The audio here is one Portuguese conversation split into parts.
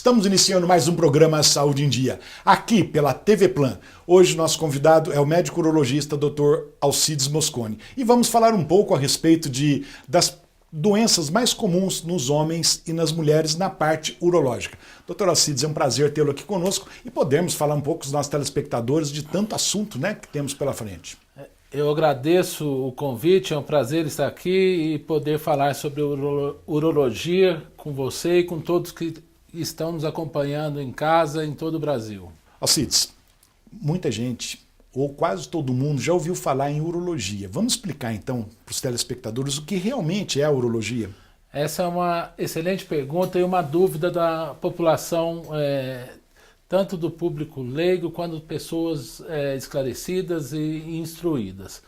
Estamos iniciando mais um programa Saúde em Dia, aqui pela TV Plan. Hoje nosso convidado é o médico urologista Dr. Alcides Mosconi. E vamos falar um pouco a respeito das doenças mais comuns nos homens e nas mulheres na parte urológica. Dr. Alcides, é um prazer tê-lo aqui conosco e podermos falar um pouco com os nossos telespectadores de tanto assunto, né, que temos pela frente. Eu agradeço o convite, é um prazer estar aqui e poder falar sobre urologia com você e com todos que estão nos acompanhando em casa, em todo o Brasil. Alcides, muita gente, ou quase todo mundo, já ouviu falar em urologia. Vamos explicar então para os telespectadores o que realmente é a urologia? Essa é uma excelente pergunta e uma dúvida da população, tanto do público leigo quanto pessoas esclarecidas e instruídas.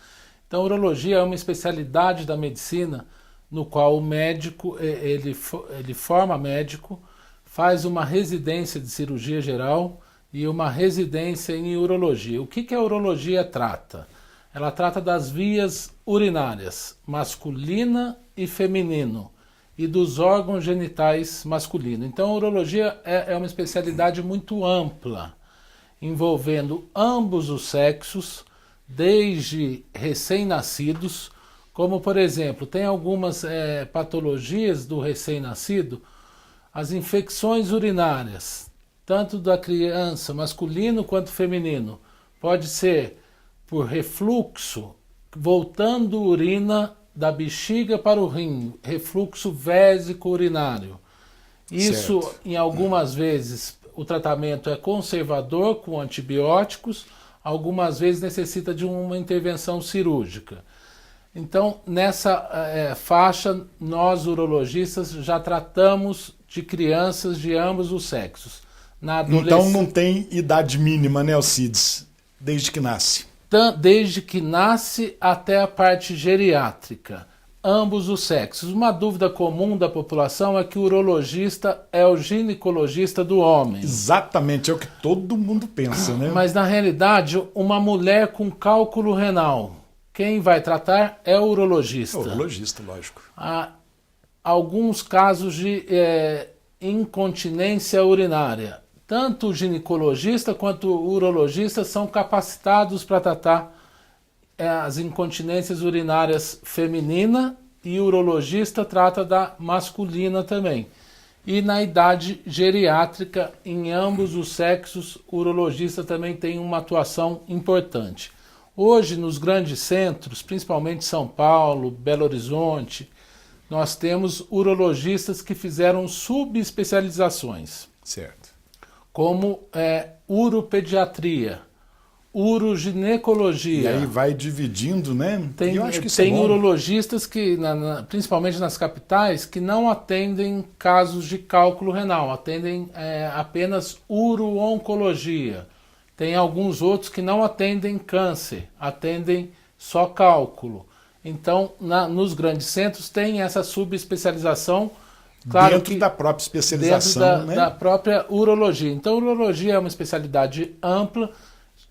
Então, urologia é uma especialidade da medicina no qual o médico, ele forma médico, faz uma residência de cirurgia geral e uma residência em urologia. O que a urologia trata? Ela trata das vias urinárias, masculina e feminino, e dos órgãos genitais masculinos. Então, a urologia é uma especialidade muito ampla, envolvendo ambos os sexos, desde recém-nascidos, como, por exemplo, tem algumas patologias do recém-nascido, as infecções urinárias, tanto da criança, masculino quanto feminino, pode ser por refluxo, voltando urina da bexiga para o rim, refluxo vésico urinário. Isso, certo. Em algumas vezes, o tratamento é conservador com antibióticos, algumas vezes necessita de uma intervenção cirúrgica. Então, nessa faixa, nós urologistas já tratamos de crianças de ambos os sexos. Então não tem idade mínima, né, Alcides? Desde que nasce. Desde que nasce até a parte geriátrica, ambos os sexos. Uma dúvida comum da população é que o urologista é o ginecologista do homem. Exatamente, é o que todo mundo pensa, né? Mas na realidade, uma mulher com cálculo renal, quem vai tratar é o urologista. O urologista, lógico. Há alguns casos de incontinência urinária. Tanto o ginecologista quanto o urologista são capacitados para tratar as incontinências urinárias feminina e o urologista trata da masculina também. E na idade geriátrica, em ambos os sexos, o urologista também tem uma atuação importante. Hoje, nos grandes centros, principalmente São Paulo, Belo Horizonte, nós temos urologistas que fizeram subespecializações. Certo. Como uropediatria, uroginecologia. E aí vai dividindo, né? Eu acho que tem urologistas que, principalmente nas capitais, que não atendem casos de cálculo renal, atendem apenas uro-oncologia. Tem alguns outros que não atendem câncer, atendem só cálculo. Então, nos grandes centros tem essa subespecialização. Claro, dentro da própria especialização, da própria urologia. Então, a urologia é uma especialidade ampla.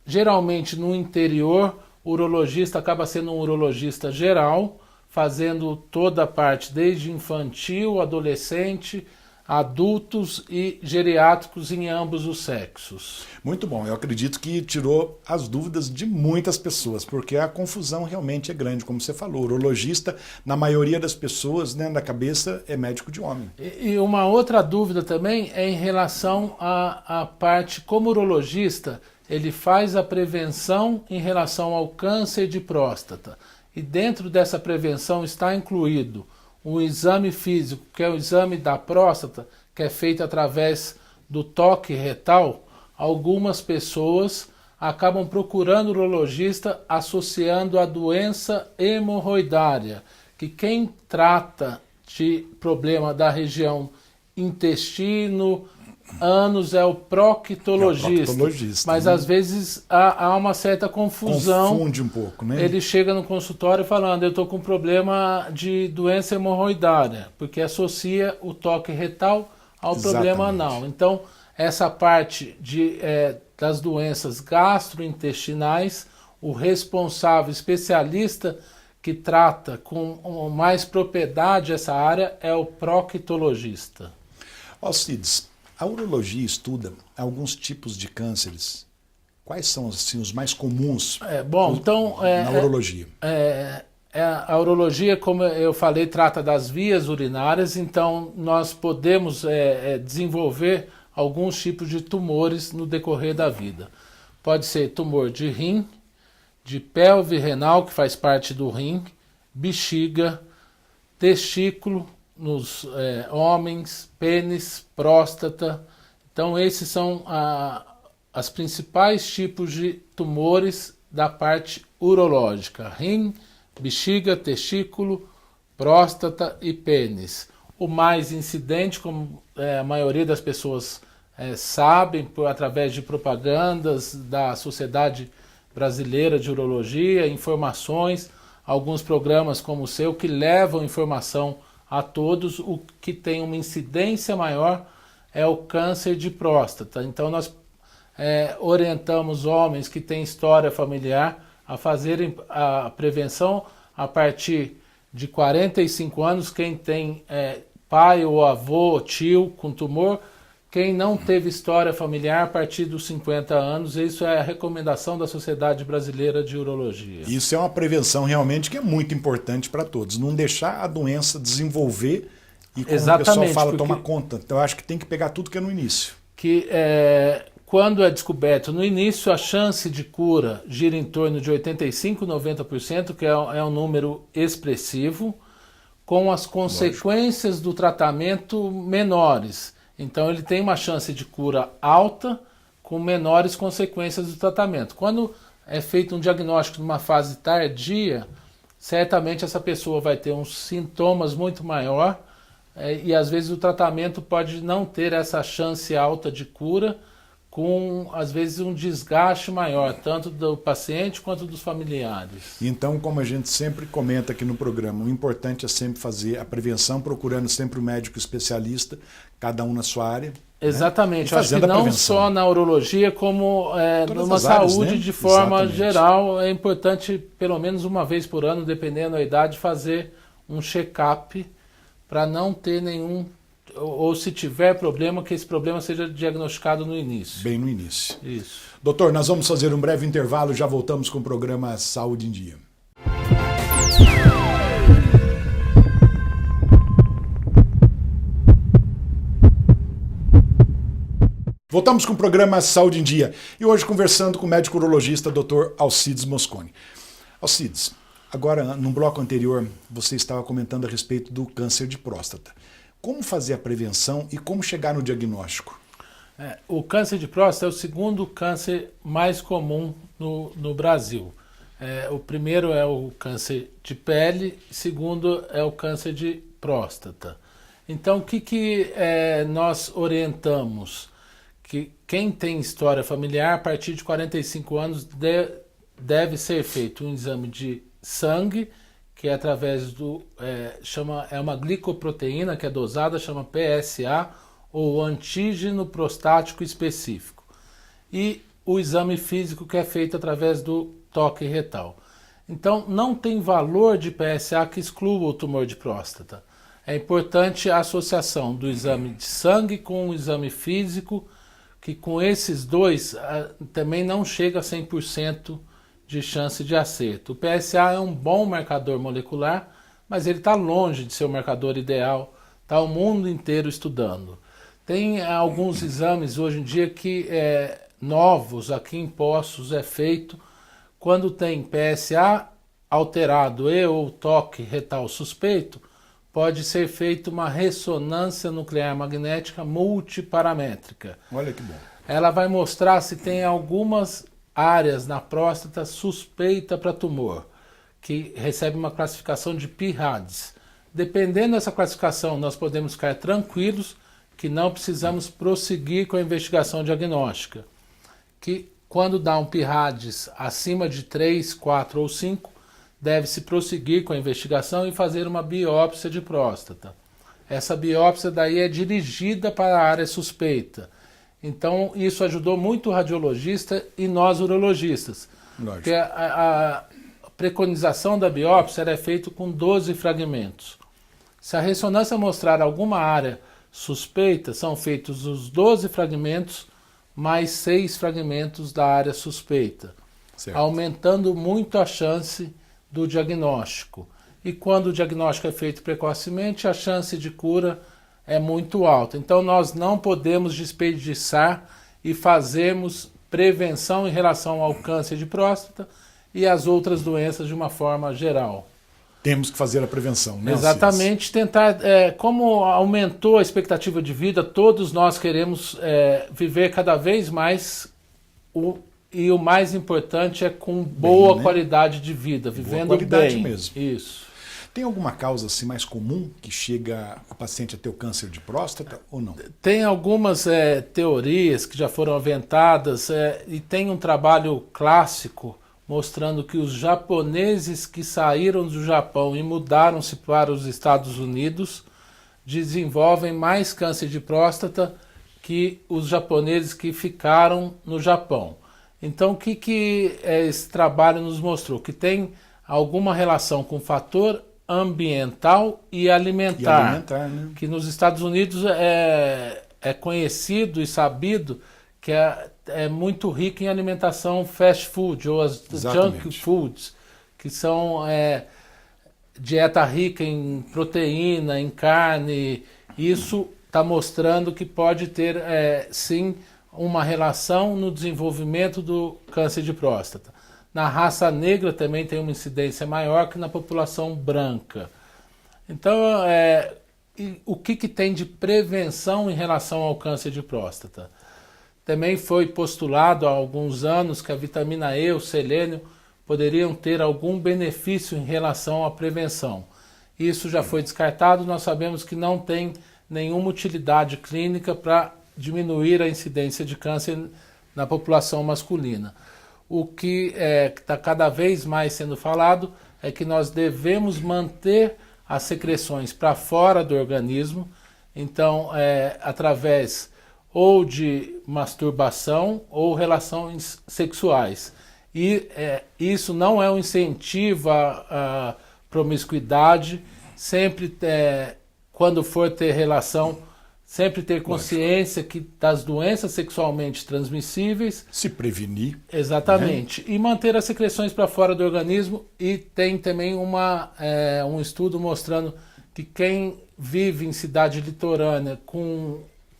Geralmente, no interior, o urologista acaba sendo um urologista geral, fazendo toda a parte, desde infantil, adolescente, adultos e geriátricos em ambos os sexos. Muito bom, eu acredito que tirou as dúvidas de muitas pessoas, porque a confusão realmente é grande, como você falou. O urologista, na maioria das pessoas, né, na cabeça, é médico de homem. E uma outra dúvida também é em relação à parte, como urologista, ele faz a prevenção em relação ao câncer de próstata. E dentro dessa prevenção está incluído um exame físico, que é o exame da próstata, que é feito através do toque retal. Algumas pessoas acabam procurando o urologista associando a doença hemorroidária, que quem trata de problema da região intestino, ânus é o proctologista. Mas às vezes há uma certa confusão. Confunde um pouco, né? Ele chega no consultório falando, eu estou com problema de doença hemorroidária, porque associa o toque retal ao problema anal. Então, essa parte das doenças gastrointestinais, o responsável especialista que trata com mais propriedade essa área é o proctologista. Alcides, A urologia estuda alguns tipos de cânceres. Quais são assim, os mais comuns na urologia? A urologia, como eu falei, trata das vias urinárias, então nós podemos desenvolver alguns tipos de tumores no decorrer da vida. Pode ser tumor de rim, de pelve renal, que faz parte do rim, bexiga, testículo nos homens, pênis, próstata. Então esses são as principais tipos de tumores da parte urológica: rim, bexiga, testículo, próstata e pênis. O mais incidente, como a maioria das pessoas sabem, através de propagandas da Sociedade Brasileira de Urologia, informações, alguns programas como o seu que levam informação a todos. O que tem uma incidência maior é o câncer de próstata. Então nós orientamos homens que têm história familiar a fazerem a prevenção a partir de 45 anos, quem tem pai ou avô ou tio com tumor, quem não teve história familiar a partir dos 50 anos. Isso é a recomendação da Sociedade Brasileira de Urologia. Isso é uma prevenção realmente que é muito importante para todos, não deixar a doença desenvolver e, como o pessoal fala, tomar conta. Então eu acho que tem que pegar tudo que é no início. Quando é descoberto no início, a chance de cura gira em torno de 85% a 90%, que é um número expressivo, com as consequências do tratamento menores. Então ele tem uma chance de cura alta, com menores consequências do tratamento. Quando é feito um diagnóstico numa fase tardia, certamente essa pessoa vai ter uns sintomas muito maior, e às vezes o tratamento pode não ter essa chance alta de cura, com, às vezes, um desgaste maior, tanto do paciente quanto dos familiares. Então, como a gente sempre comenta aqui no programa, o importante é sempre fazer a prevenção, procurando sempre o médico especialista, cada um na sua área. Exatamente, eu acho que não só na urologia, como numa saúde, né? De forma geral, é importante, pelo menos uma vez por ano, dependendo da idade, fazer um check-up para não ter nenhum, ou se tiver problema, que esse problema seja diagnosticado no início. Bem no início. Isso. Doutor, nós vamos fazer um breve intervalo, já voltamos com o programa Saúde em Dia. Voltamos com o programa Saúde em Dia e hoje conversando com o médico urologista Dr. Alcides Mosconi. Alcides, agora no bloco anterior você estava comentando a respeito do câncer de próstata. Como fazer a prevenção e como chegar no diagnóstico? O câncer de próstata é o segundo câncer mais comum no Brasil. O primeiro é o câncer de pele, o segundo é o câncer de próstata. Então, o que nós orientamos? Que quem tem história familiar, a partir de 45 anos, deve ser feito um exame de sangue, que é através do, é uma glicoproteína que é dosada, chama PSA, ou antígeno prostático específico. E o exame físico, que é feito através do toque retal. Então, não tem valor de PSA que exclua o tumor de próstata. É importante a associação do exame de sangue com o exame físico, que com esses dois também não chega a 100% de chance de acerto. O PSA é um bom marcador molecular, mas ele está longe de ser o marcador ideal. Está o mundo inteiro estudando. Tem alguns exames hoje em dia que novos aqui em Poços é feito quando tem PSA alterado e ou toque retal suspeito, pode ser feita uma ressonância nuclear magnética multiparamétrica. Olha que bom. Ela vai mostrar se tem algumas áreas na próstata suspeita para tumor, que recebe uma classificação de PIRADS. Dependendo dessa classificação, nós podemos ficar tranquilos que não precisamos prosseguir com a investigação diagnóstica. Que quando dá um PIRADS acima de 3, 4 ou 5, deve-se prosseguir com a investigação e fazer uma biópsia de próstata. Essa biópsia daí é dirigida para a área suspeita. Então, isso ajudou muito o radiologista e nós urologistas. Lógico. Porque a preconização da biópsia é feita com 12 fragmentos. Se a ressonância mostrar alguma área suspeita, são feitos os 12 fragmentos mais 6 fragmentos da área suspeita, Certo. aumentando muito a chance do diagnóstico. E quando o diagnóstico é feito precocemente, a chance de cura é muito alta. Então nós não podemos desperdiçar e fazermos prevenção em relação ao câncer de próstata e as outras doenças de uma forma geral. Temos que fazer a prevenção, né? Exatamente, tentar, como aumentou a expectativa de vida, todos nós queremos viver cada vez mais, e o mais importante é com boa Bem, né? qualidade de vida, vivendo qualidade bem. mesmo. Isso. Tem alguma causa assim, mais comum que chega a paciente a ter o câncer de próstata ou não? Tem algumas teorias que já foram aventadas, e tem um trabalho clássico mostrando que os japoneses que saíram do Japão e mudaram-se para os Estados Unidos desenvolvem mais câncer de próstata que os japoneses que ficaram no Japão. Então, o que esse trabalho nos mostrou? Que tem alguma relação com o fator ambiental e alimentar. Né? Que nos Estados Unidos é conhecido e sabido que é muito rico em alimentação fast food, ou as junk foods, que são dieta rica em proteína, em carne. Isso está mostrando que pode ter, sim, uma relação no desenvolvimento do câncer de próstata. Na raça negra também tem uma incidência maior que na população branca. Então, o que tem de prevenção em relação ao câncer de próstata? Também foi postulado há alguns anos que a vitamina E, o selênio, poderiam ter algum benefício em relação à prevenção. Isso já foi descartado, nós sabemos que não tem nenhuma utilidade clínica para diminuir a incidência de câncer na população masculina. O que está cada vez mais sendo falado é que nós devemos manter as secreções para fora do organismo, então através ou de masturbação ou relações sexuais. E isso não é um incentivo à promiscuidade, sempre quando for ter relação, sempre ter consciência das doenças sexualmente transmissíveis. Se prevenir. Exatamente. Né? E manter as secreções para fora do organismo. E tem também um estudo mostrando que quem vive em cidade litorânea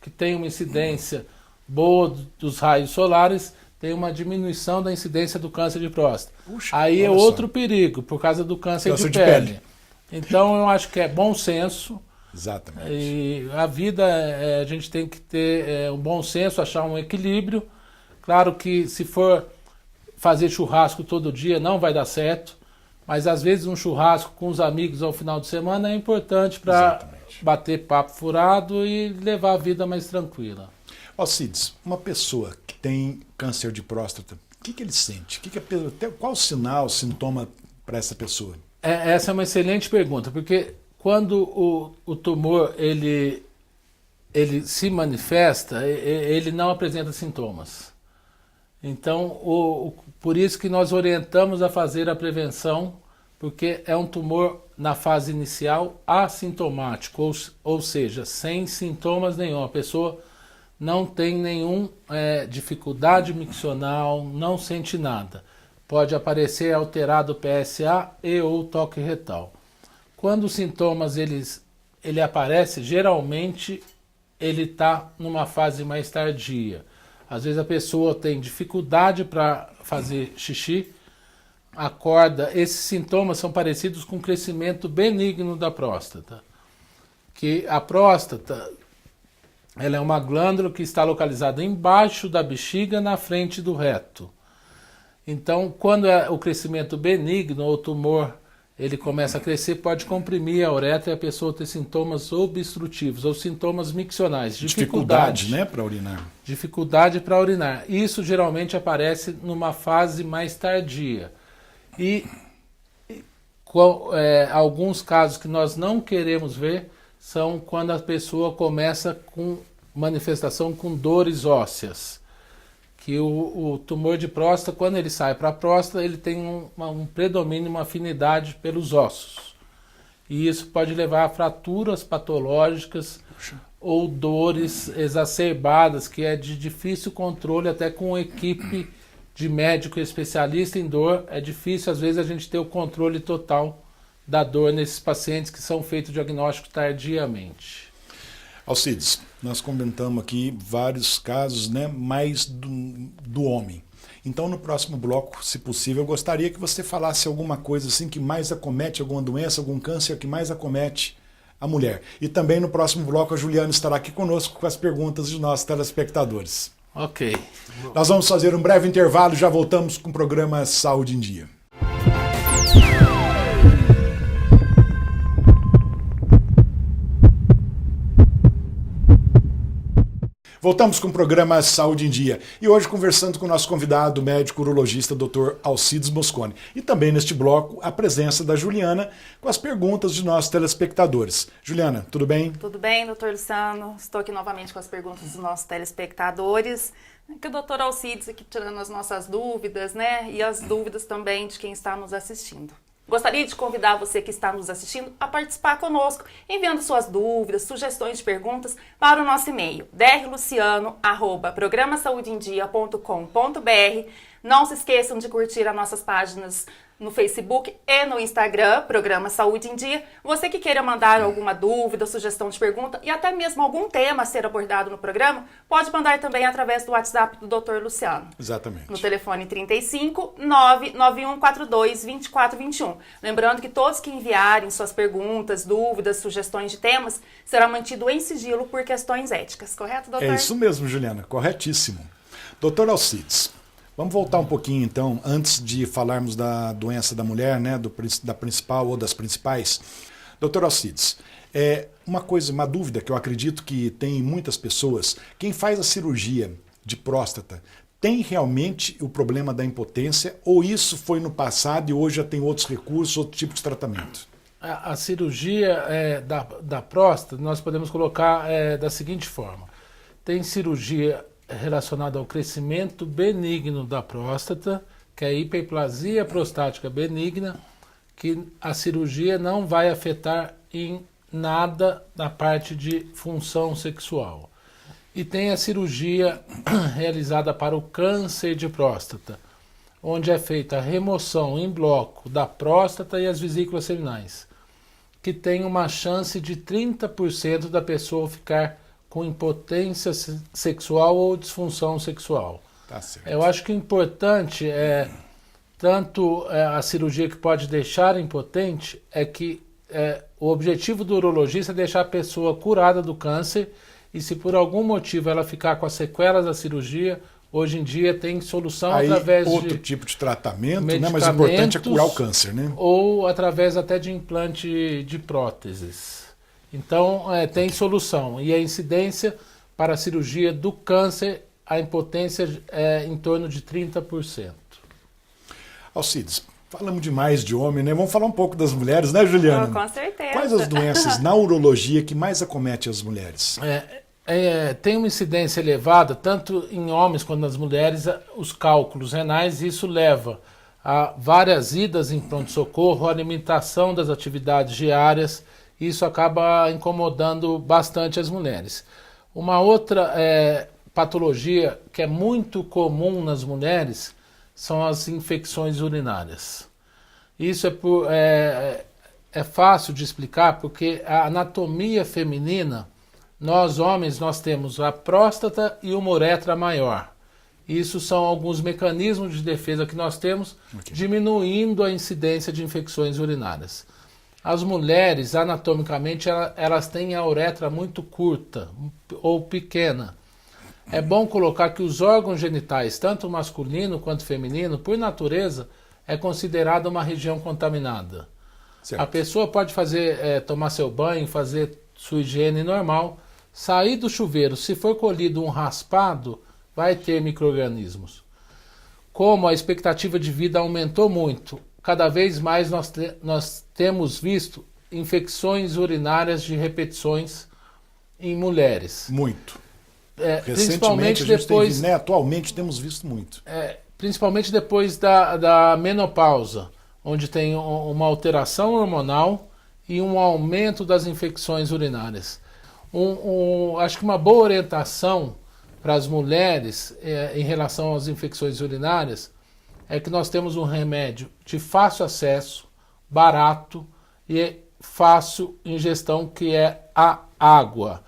que tem uma incidência boa dos raios solares, tem uma diminuição da incidência do câncer de próstata. Puxa, aí é outro perigo, por causa do câncer de pele. Então eu acho que é bom senso. Exatamente. E a vida, a gente tem que ter um bom senso, achar um equilíbrio. Claro que se for fazer churrasco todo dia não vai dar certo, mas às vezes um churrasco com os amigos ao final de semana é importante para bater papo furado e levar a vida mais tranquila. Alcides, uma pessoa que tem câncer de próstata, o que ele sente? Qual o sinal, sintoma para essa pessoa? Essa é uma excelente pergunta, porque quando o tumor ele se manifesta, ele não apresenta sintomas. Então, por isso que nós orientamos a fazer a prevenção, porque é um tumor na fase inicial assintomático, ou seja, sem sintomas nenhum. A pessoa não tem nenhuma dificuldade miccional, não sente nada. Pode aparecer alterado o PSA e ou toque retal. Quando os sintomas ele aparece, geralmente ele está numa fase mais tardia. Às vezes a pessoa tem dificuldade para fazer xixi, acorda. Esses sintomas são parecidos com o crescimento benigno da próstata. Que a próstata, ela é uma glândula que está localizada embaixo da bexiga, na frente do reto. Então, quando é o crescimento benigno ou o tumor ele começa a crescer, pode comprimir a uretra e a pessoa ter sintomas obstrutivos ou sintomas miccionais. Dificuldade, né, para urinar. Dificuldade para urinar. Isso geralmente aparece numa fase mais tardia. E alguns casos que nós não queremos ver são quando a pessoa começa com manifestação com dores ósseas. Que o tumor de próstata, quando ele sai para a próstata, ele tem um predomínio, uma afinidade pelos ossos. e isso pode levar a fraturas patológicas ou dores exacerbadas, que é de difícil controle, até com equipe de médico especialista em dor. É difícil, às vezes, a gente ter o controle total da dor nesses pacientes que são feitos diagnósticos tardiamente. Alcides, nós comentamos aqui vários casos, né, mais do homem. Então, no próximo bloco, se possível, eu gostaria que você falasse alguma coisa assim que mais acomete, alguma doença, algum câncer que mais acomete a mulher. E também no próximo bloco a Juliana estará aqui conosco com as perguntas dos nossos telespectadores. Ok. Nós vamos fazer um breve intervalo e já voltamos com o programa Saúde em Dia. Voltamos com o programa Saúde em Dia e hoje conversando com o nosso convidado, o médico urologista Dr. Alcides Mosconi. E também neste bloco a presença da Juliana com as perguntas de nossos telespectadores. Juliana, tudo bem? Tudo bem, doutor Luciano. Estou aqui novamente com as perguntas dos nossos telespectadores. Que o doutor Alcides aqui tirando as nossas dúvidas, né? E as dúvidas também de quem está nos assistindo. Gostaria de convidar você que está nos assistindo a participar conosco, enviando suas dúvidas, sugestões de perguntas para o nosso e-mail, drluciano@programasaudeendia.com.br. Não se esqueçam de curtir as nossas páginas no Facebook e no Instagram, Programa Saúde em Dia. Você que queira mandar alguma dúvida, sugestão de pergunta e até mesmo algum tema a ser abordado no programa, pode mandar também através do WhatsApp do Dr. Luciano. Exatamente. No telefone 35 99142 2421. Lembrando que todos que enviarem suas perguntas, dúvidas, sugestões de temas, será mantido em sigilo por questões éticas. Correto, doutor? É isso mesmo, Juliana. Corretíssimo. Doutor Alcides, vamos voltar um pouquinho, então, antes de falarmos da doença da mulher, né, da principal ou das principais. Doutor Alcides, uma dúvida que eu acredito que tem em muitas pessoas, quem faz a cirurgia de próstata tem realmente o problema da impotência ou isso foi no passado e hoje já tem outros recursos, outro tipo de tratamento? A cirurgia da próstata, nós podemos colocar da seguinte forma. Tem cirurgia relacionada ao crescimento benigno da próstata, que é a hiperplasia prostática benigna, que a cirurgia não vai afetar em nada na parte de função sexual. E tem a cirurgia realizada para o câncer de próstata, onde é feita a remoção em bloco da próstata e as vesículas seminais, que tem uma chance de 30% da pessoa ficar com impotência sexual ou disfunção sexual. Tá certo. Eu acho que o importante é tanto a cirurgia que pode deixar impotente, é que o objetivo do urologista é deixar a pessoa curada do câncer, e se por algum motivo ela ficar com as sequelas da cirurgia, hoje em dia tem solução através outro de tipo de tratamento, né? Mas o importante é curar o câncer, né? Ou através até de implante de próteses. Então, tem solução. E a incidência para a cirurgia do câncer, a impotência é em torno de 30%. Alcides, falamos demais de homem, né? Vamos falar um pouco das mulheres, né, Juliana? Com certeza. Quais as doenças na urologia que mais acometem as mulheres? Tem uma incidência elevada, tanto em homens quanto nas mulheres, os cálculos renais, e isso leva a várias idas em pronto-socorro, a limitação das atividades diárias. Isso acaba incomodando bastante as mulheres. Uma outra patologia que é muito comum nas mulheres são as infecções urinárias. Isso é fácil de explicar porque a anatomia feminina, nós homens, nós temos a próstata e uma uretra maior. Isso são alguns mecanismos de defesa que nós temos, diminuindo a incidência de infecções urinárias. As mulheres, anatomicamente, elas têm a uretra muito curta ou pequena. É bom colocar que os órgãos genitais, tanto masculino quanto feminino, por natureza, é considerada uma região contaminada. Certo. A pessoa pode tomar seu banho, fazer sua higiene normal, sair do chuveiro, se for colhido um raspado, vai ter micro-organismos. Como a expectativa de vida aumentou muito, cada vez mais nós temos visto infecções urinárias de repetições em mulheres. Muito. Principalmente a gente depois, tem, né, atualmente temos visto muito. Principalmente depois da menopausa, onde tem uma alteração hormonal e um aumento das infecções urinárias. Acho que uma boa orientação para as mulheres em relação às infecções urinárias é que nós temos um remédio de fácil acesso, barato e fácil ingestão, que é a água.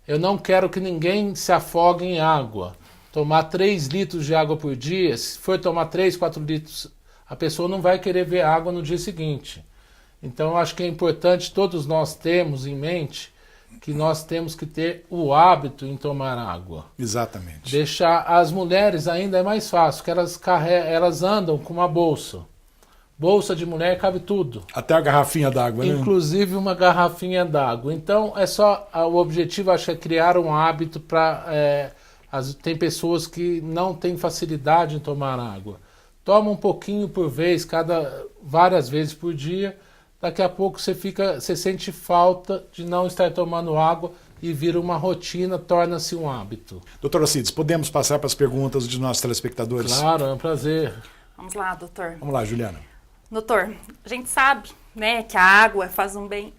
Eu não quero que ninguém se afogue em água. Tomar 3 litros de água por dia, se for tomar 3, 4 litros, a pessoa não vai querer ver água no dia seguinte. Então, eu acho que é importante todos nós termos em mente que nós temos que ter o hábito em tomar água. Exatamente. Deixar as mulheres ainda é mais fácil, que elas andam com uma bolsa. Bolsa de mulher cabe tudo. Até a garrafinha d'água, né? Inclusive uma garrafinha d'água. Então, o objetivo, acho que é criar um hábito para... tem pessoas que não têm facilidade em tomar água. Toma um pouquinho por vez, várias vezes por dia. Daqui a pouco você sente falta de não estar tomando água e vira uma rotina, torna-se um hábito. Doutor Alcides, podemos passar para as perguntas de nossos telespectadores? Claro, é um prazer. Vamos lá, doutor. Vamos lá, Juliana. Doutor, a gente sabe, né, que a água faz um bem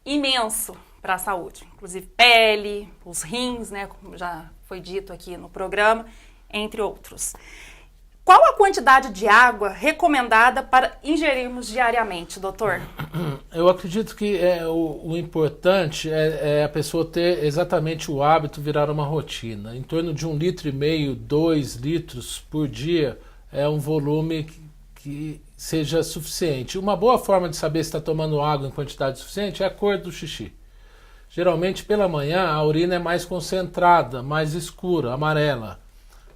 imenso para a saúde. Inclusive pele, os rins, né, como já foi dito aqui no programa, entre outros. Qual a quantidade de água recomendada para ingerirmos diariamente, doutor? Eu acredito que o importante é a pessoa ter exatamente o hábito virar uma rotina. Em torno de 1,5 litro, 2 litros por dia é um volume que seja suficiente. Uma boa forma de saber se está tomando água em quantidade suficiente é a cor do xixi. Geralmente pela manhã a urina é mais concentrada, mais escura, amarela,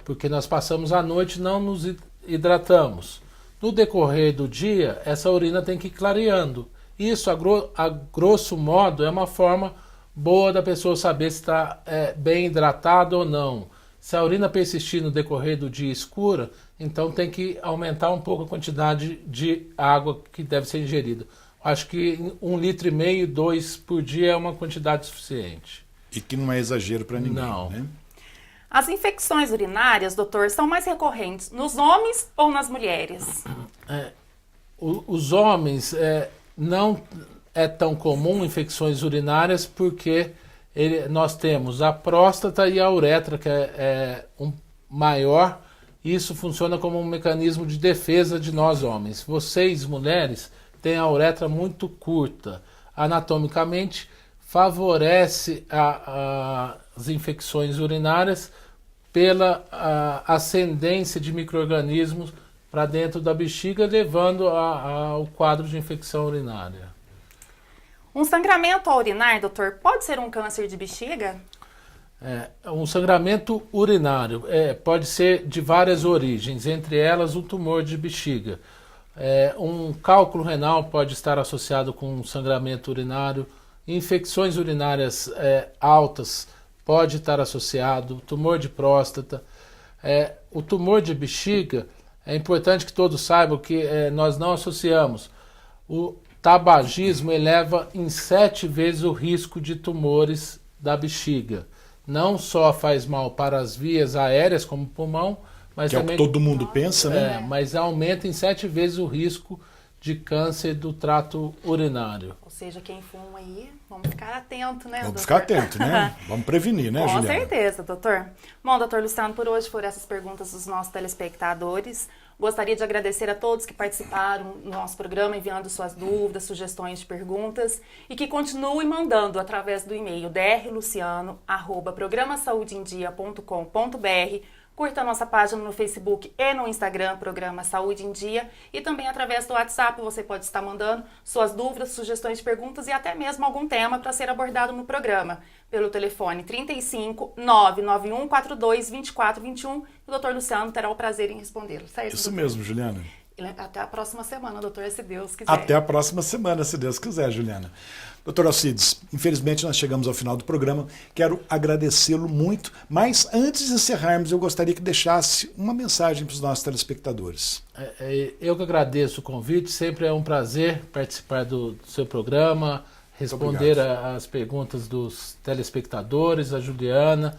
porque nós passamos a noite e não nos hidratamos. No decorrer do dia, essa urina tem que ir clareando. Isso, a grosso modo, é uma forma boa da pessoa saber se está bem hidratado ou não. Se a urina persistir no decorrer do dia escura, então tem que aumentar um pouco a quantidade de água que deve ser ingerida. Acho que 1,5 litro, 2 por dia é uma quantidade suficiente. E que não é exagero para ninguém, não, né? As infecções urinárias, doutor, são mais recorrentes nos homens ou nas mulheres? Os homens não é tão comum infecções urinárias porque nós temos a próstata e a uretra, que é maior. Isso funciona como um mecanismo de defesa de nós homens. Vocês, mulheres, têm a uretra muito curta. Anatomicamente, favorece as infecções urinárias pela ascendência de micro-organismos para dentro da bexiga, levando ao quadro de infecção urinária. Um sangramento ao urinar, doutor, pode ser um câncer de bexiga? Um sangramento urinário pode ser de várias origens, entre elas um tumor de bexiga. Um cálculo renal pode estar associado com um sangramento urinário. Infecções urinárias altas pode estar associado, tumor de próstata. O tumor de bexiga, é importante que todos saibam que nós não associamos. O tabagismo eleva em 7 vezes o risco de tumores da bexiga. Não só faz mal para as vias aéreas, como o pulmão, mas que também... é o que todo mundo pensa, né? Mas aumenta em 7 vezes o risco de câncer do trato urinário. Ou seja, quem fuma aí, vamos ficar atento, né, Vamos doutor? ficar atento, né? Vamos prevenir, né, Juliana? Com certeza, doutor. Bom, doutor Luciano, por hoje foram essas perguntas dos nossos telespectadores. Gostaria de agradecer a todos que participaram do nosso programa, enviando suas dúvidas, sugestões de perguntas, e que continuem mandando através do e-mail drluciano@programasaudeendia.com.br. Curta a nossa página no Facebook e no Instagram, Programa Saúde em Dia, e também através do WhatsApp você pode estar mandando suas dúvidas, sugestões de perguntas e até mesmo algum tema para ser abordado no programa, pelo telefone 35 991 42 24 21, e o Dr. Luciano terá o prazer em respondê-lo, certo? Isso doutor? mesmo, Juliana. Até a próxima semana, doutor, se Deus quiser. Até a próxima semana, se Deus quiser, Juliana. Doutor Alcides, infelizmente nós chegamos ao final do programa. Quero agradecê-lo muito, mas antes de encerrarmos, eu gostaria que deixasse uma mensagem para os nossos telespectadores. Eu que agradeço o convite, sempre é um prazer participar do seu programa, responder às perguntas dos telespectadores, a Juliana.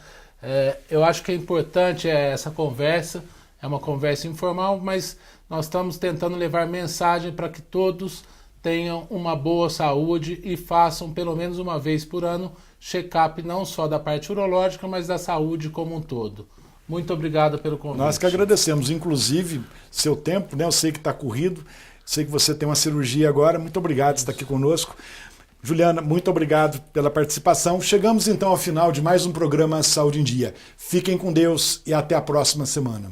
Eu acho que é importante essa conversa, é uma conversa informal, mas nós estamos tentando levar mensagem para que todos tenham uma boa saúde e façam pelo menos uma vez por ano check-up não só da parte urológica, mas da saúde como um todo. Muito obrigado pelo convite. Nós que agradecemos, inclusive, seu tempo, né? Eu sei que está corrido, sei que você tem uma cirurgia agora. Muito obrigado por estar aqui conosco. Juliana, muito obrigado pela participação. Chegamos então ao final de mais um programa Saúde em Dia. Fiquem com Deus e até a próxima semana.